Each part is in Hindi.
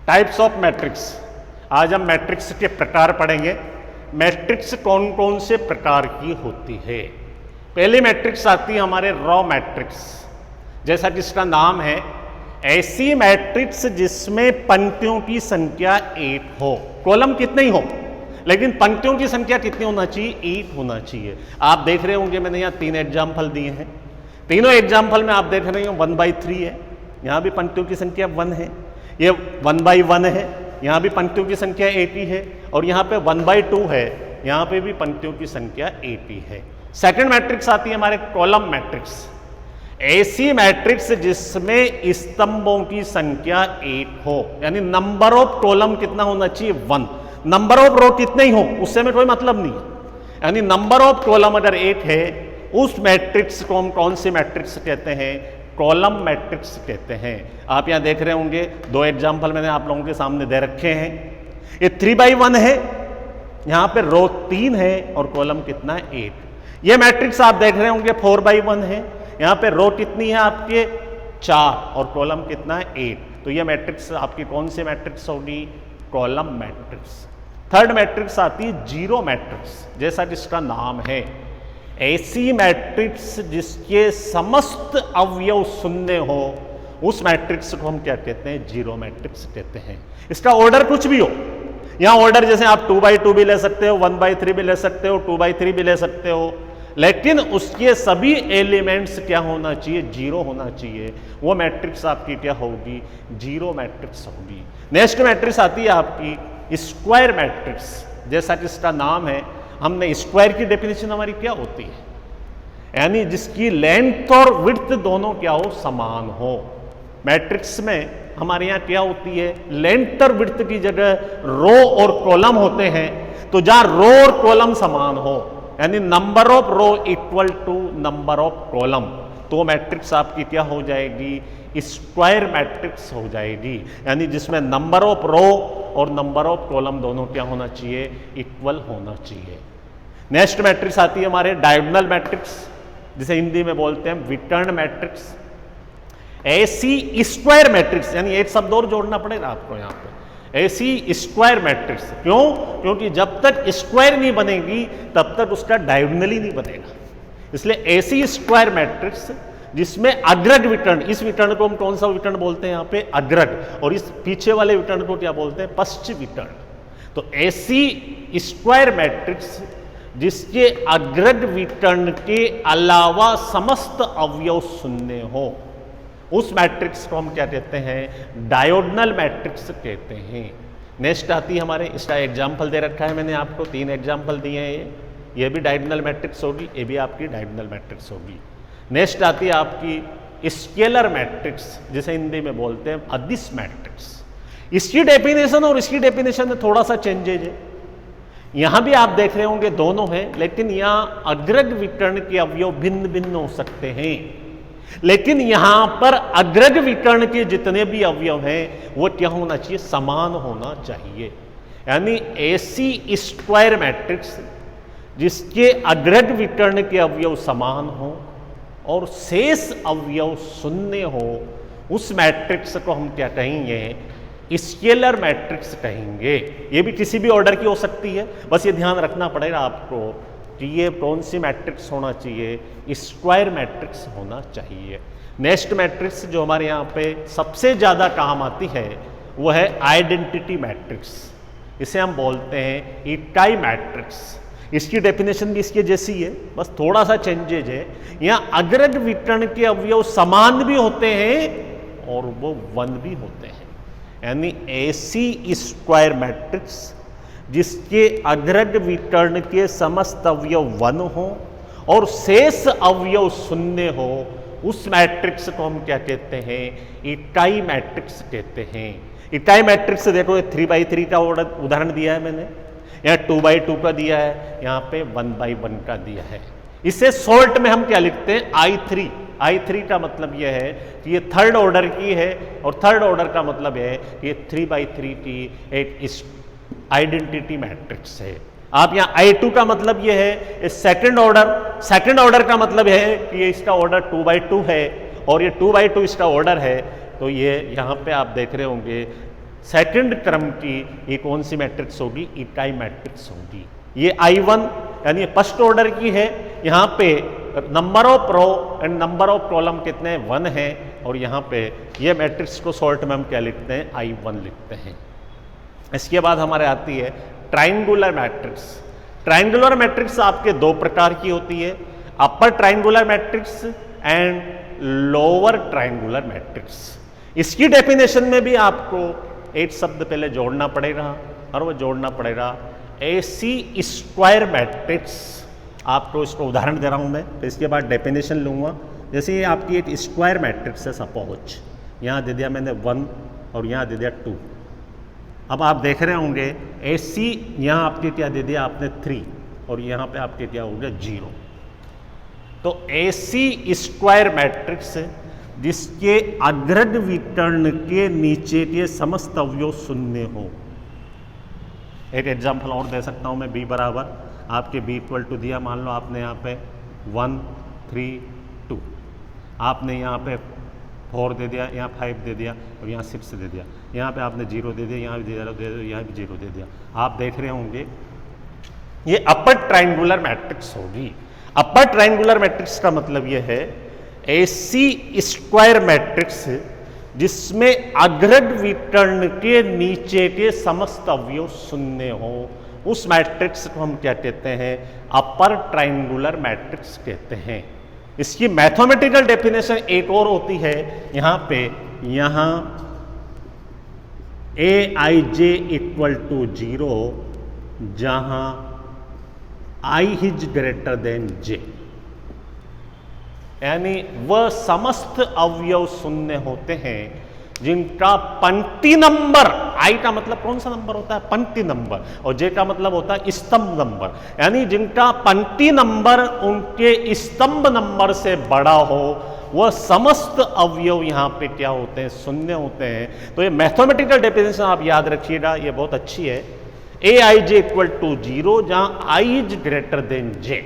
Types of matrix. आज हम मैट्रिक्स के प्रकार पढ़ेंगे। मैट्रिक्स कौन कौन से प्रकार की होती है। पहली मैट्रिक्स आती है हमारे रॉ मैट्रिक्स, जैसा कि इसका नाम है, ऐसी मैट्रिक्स जिसमें पंक्तियों की संख्या 8 हो, कॉलम कितने ही हो, लेकिन पंक्तियों की संख्या कितनी होना चाहिए, 8 होना चाहिए। आप देख रहे होंगे मैंने यहाँ 3 एग्जाम्पल दिए हैं। तीनों एग्जाम्पल में आप देख रहे हो 1/3 है, यहाँ भी पंक्तियों की संख्या 1 है, ये 1/1 है, यहाँ भी पंक्तियों की संख्या 80 है, और यहाँ पे 1/2 है, यहाँ पे भी पंक्तियों की संख्या 80 है। सेकंड मैट्रिक्स आती है हमारे कॉलम मैट्रिक्स, ऐसी मैट्रिक्स जिसमें स्तंभों की संख्या 8 हो, यानी नंबर ऑफ कॉलम कितना होना चाहिए, 1। नंबर ऑफ रो कितने ही हो उससे में कोई मतलब नहीं है, यानी नंबर ऑफ कॉलम अगर 8 है, उस मैट्रिक्स को हम कौन सी मैट्रिक्स कहते हैं, कॉलम मैट्रिक्स कहते हैं। आप यहां देख रहे होंगे 2 एग्जाम्पल मैंने आप लोगों के सामने दे रखे हैं। ये 3/1 है, यहां पे रो 3 है और कॉलम कितना है, 8। ये मैट्रिक्स आप देख रहे होंगे 4/1 है, यहां पे रो कितनी है आपके, 4 और कॉलम कितना है, 8। तो ये मैट्रिक्स आपकी कौन सी मैट्रिक्स होगी, कॉलम मैट्रिक्स। थर्ड मैट्रिक्स आती है जीरो मैट्रिक्स, जैसा जिसका नाम है, ऐसी मैट्रिक्स जिसके समस्त अवयव शून्य हो, उस मैट्रिक्स को हम क्या कहते हैं, जीरो मैट्रिक्स कहते हैं। इसका ऑर्डर कुछ भी हो, यहां ऑर्डर जैसे आप 2/2 भी ले सकते हो, 1/3 भी ले सकते हो, 2/3 भी ले सकते हो, लेकिन उसके सभी एलिमेंट्स क्या होना चाहिए, जीरो होना चाहिए। वो मैट्रिक्स आपकी क्या होगी, जीरो मैट्रिक्स होगी। नेक्स्ट मैट्रिक्स आती है आपकी स्क्वायर मैट्रिक्स, जैसा कि इसका नाम है, हमने स्क्वायर की डेफिनेशन हमारी क्या होती है, यानी जिसकी लेंथ और विड्थ दोनों क्या हो, समान हो। मैट्रिक्स में हमारे यहाँ क्या होती है, लेंथ और विड्थ की जगह रो और कॉलम होते हैं, तो जहां रो और कॉलम समान हो, यानी number of row equal to number of column, तो मैट्रिक्स आपकी क्या हो जाएगी, स्क्वायर मैट्रिक्स हो जाएगी, यानी जिसमें नंबर ऑफ रो और नंबर ऑफ कॉलम दोनों क्या होना चाहिए, इक्वल होना चाहिए। नेक्स्ट मैट्रिक्स आती है हमारे डायगोनल मैट्रिक्स, जिसे हिंदी में बोलते हैं विकर्ण मैट्रिक्स। ऐसी स्क्वायर मैट्रिक्स, यानी एक शब्द और जोड़ना पड़ेगा आपको यहाँ पे, ऐसी स्क्वायर मैट्रिक्स। क्यों, क्योंकि जब तक स्क्वायर नहीं बनेगी तब तक उसका डायगोनल ही नहीं बनेगा। इसलिए ऐसी स्क्वायर मैट्रिक्स जिसमें अग्रज विकर्ण, इस विकर्ण को हम कौन सा विकर्ण बोलते हैं यहाँ पे, अग्रज, और इस पीछे वाले विकर्ण को क्या बोलते हैं, पश्च विकर्ण। तो ऐसी स्क्वायर मैट्रिक्स जिसके अग्रज विकर्ण के अलावा समस्त अवयव शून्य हो, उस मैट्रिक्स को हम क्या कहते हैं, डायगोनल मैट्रिक्स कहते हैं। नेक्स्ट आती है हमारे, इसका एग्जाम्पल दे रखा है मैंने आपको, 3 एग्जाम्पल दिए हैं, ये भी डायगोनल मैट्रिक्स होगी, ये भी आपकी डायगोनल मैट्रिक्स होगी। नेक्स्ट आती है आपकी स्केलर मैट्रिक्स, जिसे हिंदी में बोलते हैं अदिश मैट्रिक्स। इसकी डेफिनेशन और इसकी डेफिनेशन में थोड़ा सा चेंजेज है। यहां भी आप देख रहे होंगे दोनों हैं, लेकिन यहां अग्रज विकर्ण के अवयव भिन्न भिन्न हो सकते हैं, लेकिन यहां पर अग्रज विकर्ण के जितने भी अवयव हैं वो क्या होना चाहिए, समान होना चाहिए। यानी ऐसी स्क्वायर मैट्रिक्स जिसके अग्रज विकर्ण के अवयव समान हो और शेष अवयव शून्य हो, उस मैट्रिक्स को हम क्या कहेंगे, स्केलर मैट्रिक्स कहेंगे। ये भी किसी भी ऑर्डर की हो सकती है, बस ये ध्यान रखना पड़ेगा आपको कि ये कौन सी मैट्रिक्स होना चाहिए, स्क्वायर मैट्रिक्स होना चाहिए। नेक्स्ट मैट्रिक्स जो हमारे यहाँ पे सबसे ज़्यादा काम आती है वो है आइडेंटिटी मैट्रिक्स, इसे हम बोलते हैं इकाई मैट्रिक्स। इसकी डेफिनेशन भी इसके जैसी है, बस थोड़ा सा चेंजेज है। यहाँ अग्रज विकर्ण के अवयव समान भी होते हैं और वो 1 भी होते हैं, यानी ऐसी स्क्वायर मैट्रिक्स जिसके अग्रज विकर्ण के समस्त अवयव 1 हो और शेष अवयव शून्य हो, उस मैट्रिक्स को हम क्या कहते हैं, इकाई मैट्रिक्स कहते हैं। इकाई मैट्रिक्स देखो, 3/3 का उदाहरण दिया है मैंने, यहाँ 2/2 का दिया है, यहाँ पे 1/1 का दिया है। इसे शॉर्ट में हम क्या लिखते हैं, I3। I3 का मतलब यह है कि ये थर्ड ऑर्डर की है, और थर्ड ऑर्डर का मतलब है कि ये 3/3 की एक आइडेंटिटी मैट्रिक्स है। आप यहाँ I2 का मतलब यह है सेकंड ऑर्डर का मतलब है कि ये इसका ऑर्डर 2/2 है, और ये 2/2 इसका ऑर्डर है, तो ये यहाँ पे आप देख रहे होंगे सेकंड क्रम की ये कौन सी मैट्रिक्स होगी? इकाई मैट्रिक्स होगी। ये I1 यानी फर्स्ट ऑर्डर की है। यहाँ पे number of row and number of column कितने? 1 है। और यहाँ पे ये मैट्रिक्स को शॉर्ट में हम क्या लिखते हैं? I1 लिखते हैं। इसके बाद हमारे आती है ट्राइंगुलर मैट्रिक्स। ट्राइंगुलर मैट्रिक्स आपके दो प्रकार की होती है, upper triangular matrix and lower triangular matrix. इसकी डेफिनेशन में भी आपको एक शब्द पहले जोड़ना पड़ेगा, और वो जोड़ना पड़ेगा AC स्क्वायर मैट्रिक्स। आपको इसको उदाहरण दे रहा हूं मैं, तो इसके बाद डेफिनेशन लूंगा। जैसे ये आपकी एक स्क्वायर मैट्रिक्स है, सपोज यहाँ दे दिया मैंने 1 और यहाँ दे दिया 2। अब आप देख रहे होंगे AC यहाँ आपके क्या दे दिया आपने 3 और यहाँ पे आपके क्या हो गया 0। तो AC स्क्वायर मैट्रिक्स जिसके अग्रद विकर्ण के नीचे के समस्त अवयव शून्य हो। एक एग्जाम्पल और दे सकता हूं मैं, B बराबर आपके B इक्वल टू दिया, मान लो आपने यहाँ पे 1 3 2, आपने यहाँ पे 4 दे दिया, यहाँ 5 दे दिया और यहाँ 6 दे दिया, यहाँ पे आपने 0 दे दिया, यहाँ भी 0 दे दिया, यहाँ भी 0 दे दिया। आप देख रहे होंगे ये अपर ट्राइंगुलर मैट्रिक्स होगी। अपर ट्राइंगुलर मैट्रिक्स का मतलब ये है AC स्क्वायर मैट्रिक्स जिसमें अग्रद विकर्ण के नीचे के समस्त अवयव शून्य हो, उस मैट्रिक्स को हम क्या कहते हैं? अपर ट्राइंगुलर मैट्रिक्स कहते हैं। इसकी मैथमेटिकल डेफिनेशन एक और होती है, यहाँ पे यहाँ Aij इक्वल टू 0 जहां I is greater than J, यानी वह समस्त अवयव शून्य होते हैं जिनका पंक्ति नंबर, I का मतलब कौन सा नंबर होता है? पंक्ति नंबर, और J का मतलब होता है स्तंभ नंबर, यानी जिनका पंक्ति नंबर उनके स्तंभ नंबर से बड़ा हो, वह समस्त अवयव यहाँ पे क्या होते हैं? शून्य होते हैं। तो ये मैथमेटिकल डेफिनेशन आप याद रखिएगा, ये बहुत अच्छी है। Aij इक्वल टू 0 जहां I is greater than J,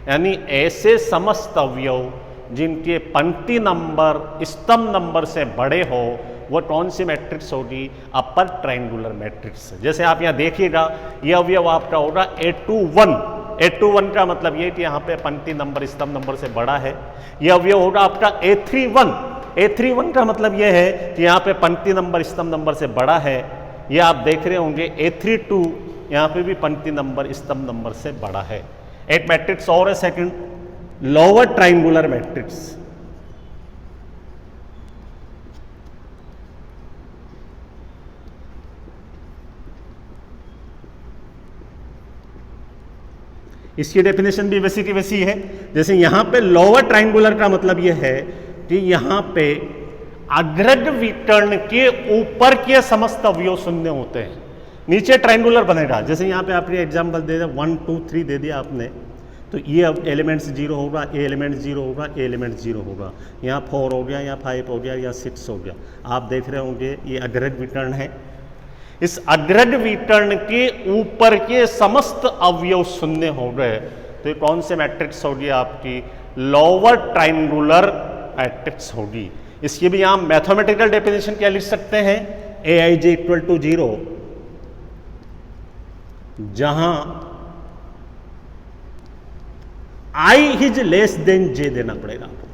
यानी ऐसे समस्त अवयव जिनके पंक्ति नंबर स्तंभ नंबर से बड़े हो, वो कौन सी मैट्रिक्स होगी? Upper triangular matrix. जैसे आप यहाँ देखिएगा, ये अवयव आपका होगा A21। A21 का मतलब ये कि यहाँ पे पंक्ति नंबर स्तंभ नंबर से बड़ा है। ये अवयव होगा आपका A31। A31 का मतलब ये है कि यहाँ पे पंक्ति नंबर स्तंभ नंबर से बड़ा है। ये आप देख रहे होंगे A32, यहाँ पे भी पंक्ति नंबर स्तंभ नंबर से बड़ा है। एक मैट्रिक्स और है सेकंड, लोअर ट्राइंगुलर मैट्रिक्स। इसकी डेफिनेशन भी वैसी की वैसी है। जैसे यहां पे लोअर ट्राइंगुलर का मतलब यह है कि यहां पे अग्रद विकर्ण के ऊपर के समस्त अवयव शून्य होते हैं, नीचे ट्राइंगुलर बनेगा। जैसे यहाँ पे आपने एग्जाम्पल दे दिया 1 2 3 दे दिया आपने, तो ये अब एलिमेंट्स 0 होगा, ए एलिमेंट 0 होगा, ए एलिमेंट 0 होगा, यहाँ 4 हो गया, यहाँ 5 हो गया, यहाँ 6 हो गया। आप देख रहे होंगे ये अग्रद विकर्ण है। इस अग्रद विकर्ण के ऊपर के समस्त अवयव शून्य हो गए, तो ये कौन से मैट्रिक्स होगी? आपकी लोअर ट्राइंगुलर मैट्रिक्स होगी। इसकी भी आप मैथमेटिकल डेफिनेशन क्या लिख सकते हैं? Aij इक्वल टू 0 जहां I is less than J देना पड़ेगा आपको,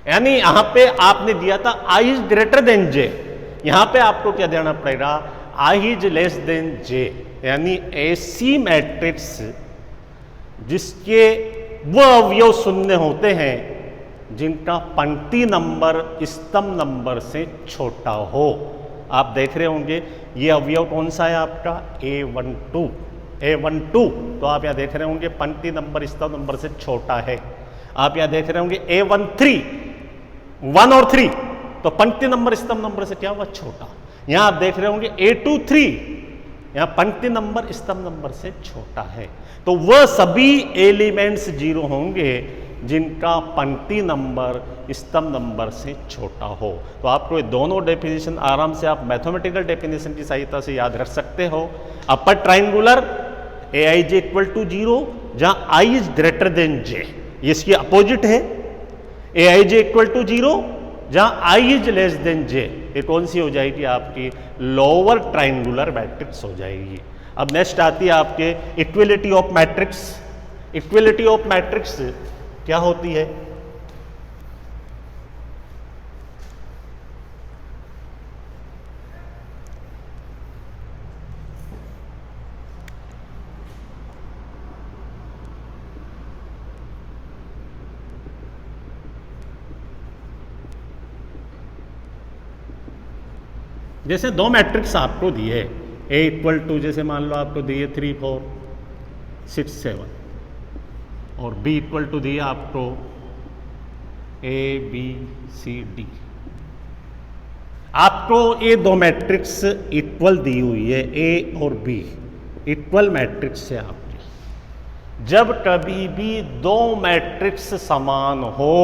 यानी यहां पे आपने दिया था I is greater than J, यहां पे आपको क्या देना पड़ेगा? I is less than J, यानी ऐसी मैट्रिक्स जिसके वो अवयव शून्य होते हैं जिनका पंक्ति नंबर स्तंभ नंबर से छोटा हो। आप देख रहे होंगे ये अवयव कौन सा है आपका? A12। A12 तो आप यहाँ देख रहे होंगे पंक्ति नंबर स्तंभ नंबर से छोटा है। आप यहाँ देख रहे होंगे A13, 1 और 3 तो पंक्ति नंबर स्तंभ नंबर से क्या हुआ? छोटा। यहाँ आप देख रहे होंगे A23, यहाँ पंक्ति नंबर स्तंभ नंबर से छोटा है। तो वह सभी एलिमेंट्स 0 होंगे जिनका पंक्ति नंबर स्तंभ नंबर से छोटा हो। तो आपको ये दोनों डेफिनेशन आराम से आप मैथमेटिकल डेफिनेशन की सहायता से याद रख सकते हो। Upper triangular Aij equal to 0 जहां I is greater than J, ये इसकी अपोजिट है। Aij इक्वल टू 0 जहां I is less than J, ये कौन सी हो जाएगी आपकी लोअर ट्राइंगुलर मैट्रिक्स हो जाएगी। अब नेक्स्ट आती है आपके equality of matrix. Equality of matrix क्या होती है? जैसे दो मैट्रिक्स आपको दिए, ए इक्वल टू जैसे मान लो आपको दिए 3 4 6 7 और बी इक्वल टू दिए आपको ए बी सी डी। आपको ये दो मैट्रिक्स इक्वल दी हुई है, ए और बी इक्वल मैट्रिक्स है आपकी। जब कभी भी दो मैट्रिक्स समान हो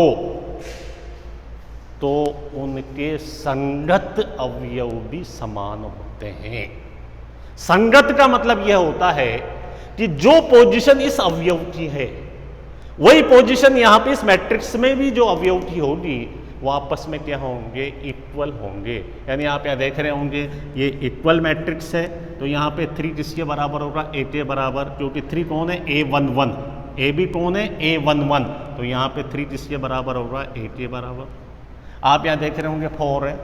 तो उनके संगत अवयव भी समान होते हैं। संगत का मतलब यह होता है कि जो पोजीशन इस अवयव की है वही पोजीशन यहां पे इस मैट्रिक्स में भी जो अवयव की होगी वो आपस में क्या होंगे? इक्वल होंगे। यानी आप यहां देख रहे होंगे ये इक्वल मैट्रिक्स है, तो यहां पे 3 किसके बराबर होगा? 8 के बराबर, क्योंकि 3 कौन है? A11। ए भी कौन है? A11। तो यहां पे 3 किसके बराबर होगा? 8 के बराबर। आप यहां देख रहे होंगे 4 है,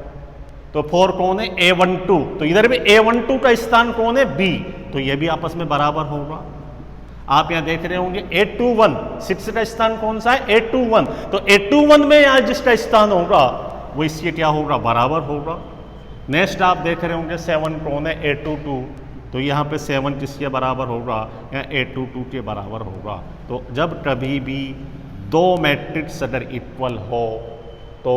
तो 4 कौन है? A12। तो इधर भी A12 का स्थान कौन है? B। तो ये भी आपस में बराबर होगा। आप यहां देख रहे होंगे A21, 6 का स्थान कौन सा है? A21। तो A21 में यहां जिसका स्थान होगा वो इसके क्या होगा? बराबर होगा। नेक्स्ट आप देख रहे होंगे 7 कौन है? A22। तो यहाँ पे 7 किसके बराबर होगा? यहाँ A22 के बराबर होगा। तो जब कभी भी दो मैट्रिक्स अगर इक्वल हो तो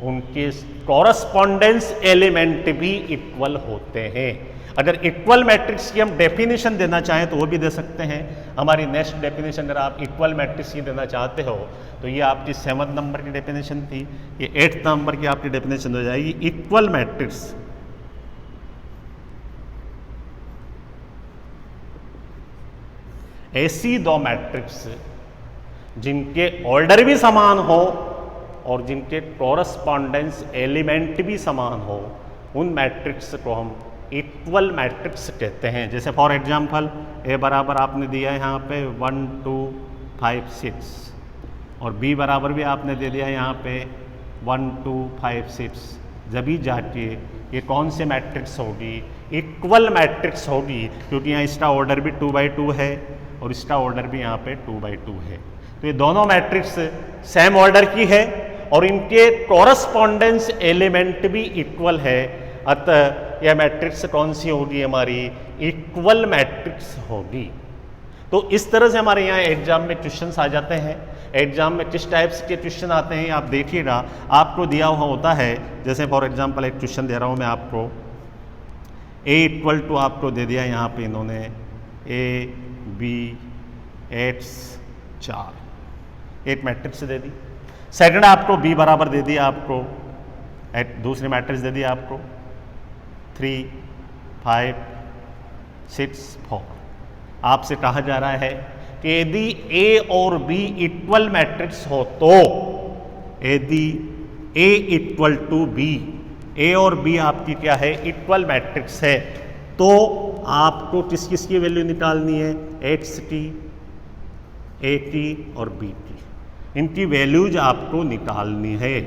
उनके कॉरस्पॉन्डेंस एलिमेंट भी इक्वल होते हैं। अगर इक्वल मैट्रिक्स की हम डेफिनेशन देना चाहें तो वो भी दे सकते हैं। हमारी नेक्स्ट डेफिनेशन अगर आप इक्वल मैट्रिक्स की देना चाहते हो तो ये आपकी 7 नंबर की डेफिनेशन थी, ये 8 नंबर की आपकी डेफिनेशन हो जाएगी। इक्वल मैट्रिक्स ऐसी दो मैट्रिक्स जिनके ऑर्डर भी समान हो और जिनके कॉरस्पॉन्डेंस एलिमेंट भी समान हो, उन मैट्रिक्स को हम इक्वल मैट्रिक्स कहते हैं। जैसे फॉर एग्जांपल ए बराबर आपने दिया है यहाँ पे 1 2 5 6 और बी बराबर भी आपने दे दिया है यहाँ पे 1 2 5 6। जब भी जाके ये कौन से मैट्रिक्स होगी? इक्वल मैट्रिक्स होगी, क्योंकि यहाँ इसका ऑर्डर भी 2 by 2 है और इसका ऑर्डर भी यहाँ पे 2 by 2 है। तो ये दोनों मैट्रिक्स सेम ऑर्डर की है और इनके कॉरस्पॉन्डेंस एलिमेंट भी इक्वल है, अतः यह मैट्रिक्स कौन सी होगी? हमारी इक्वल मैट्रिक्स होगी। तो इस तरह से हमारे यहाँ एग्जाम में क्वेश्चंस आ जाते हैं। एग्जाम में किस टाइप्स के क्वेश्चन आते हैं आप देखिएगा। आपको दिया हुआ होता है, जैसे फॉर एग्जांपल एक क्वेश्चन दे रहा हूँ मैं आपको, ए इक्वल टू आपको दे दिया यहाँ पे इन्होंने ए बी एक्स 4, एक मैट्रिक्स दे दी। सेकंड आपको बी बराबर दे दिया, आपको दूसरी मैट्रिक्स दे दी आपको 3 5 6 4। आपसे कहा जा रहा है कि यदि ए और बी इक्वल मैट्रिक्स हो तो, यदि ए इक्वल टू बी, ए और बी आपकी क्या है? इक्वल मैट्रिक्स है, तो आपको किस किस की वैल्यू निकालनी है? एक्स की, ए की और बी की, इनकी वैल्यूज आपको निकालनी है।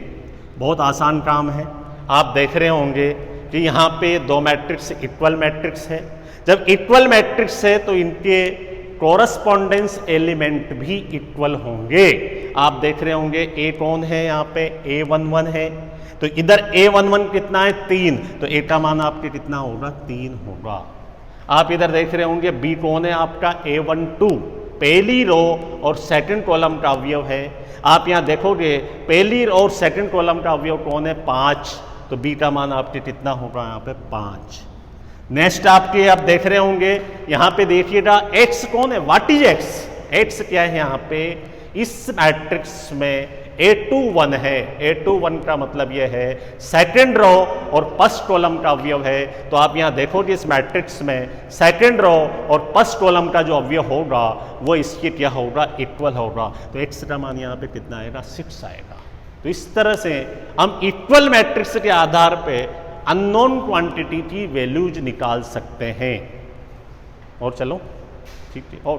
बहुत आसान काम है। आप देख रहे होंगे कि यहाँ पे दो मैट्रिक्स इक्वल मैट्रिक्स है। जब इक्वल मैट्रिक्स है तो इनके कॉरस्पॉन्डेंस एलिमेंट भी इक्वल होंगे। आप देख रहे होंगे ए कौन है? यहाँ पे A11 है, तो इधर A11 कितना है? 3, तो ए का मान आपके कितना होगा? 3 होगा। आप इधर देख रहे होंगे बी कौन है? आपका A12, पहली रो और सेकंड कॉलम का अवयव है। आप यहाँ देखोगे पहली रो और सेकंड कॉलम का अवयव कौन है? 5, तो बी का मान आपके कितना होगा? यहाँ पे 5। नेक्स्ट आपके आप देख रहे होंगे यहाँ पे देखिएगा एक्स कौन है? What is x? एक्स क्या है यहाँ पे? इस मैट्रिक्स में A21 है। A21 का मतलब यह है सेकंड रो और फर्स्ट कॉलम का अवयव है। तो आप यहाँ देखोगे इस मैट्रिक्स में सेकंड रो और फर्स्ट कॉलम का जो अवयव होगा वो इसके क्या होगा? इक्वल होगा। तो एक्स का मान यहाँ पे कितना आएगा? 6 आएगा। तो इस तरह से हम इक्वल मैट्रिक्स के आधार पे अननोन क्वांटिटी की वैल्यूज निकाल सकते हैं। और चलो ठीक है और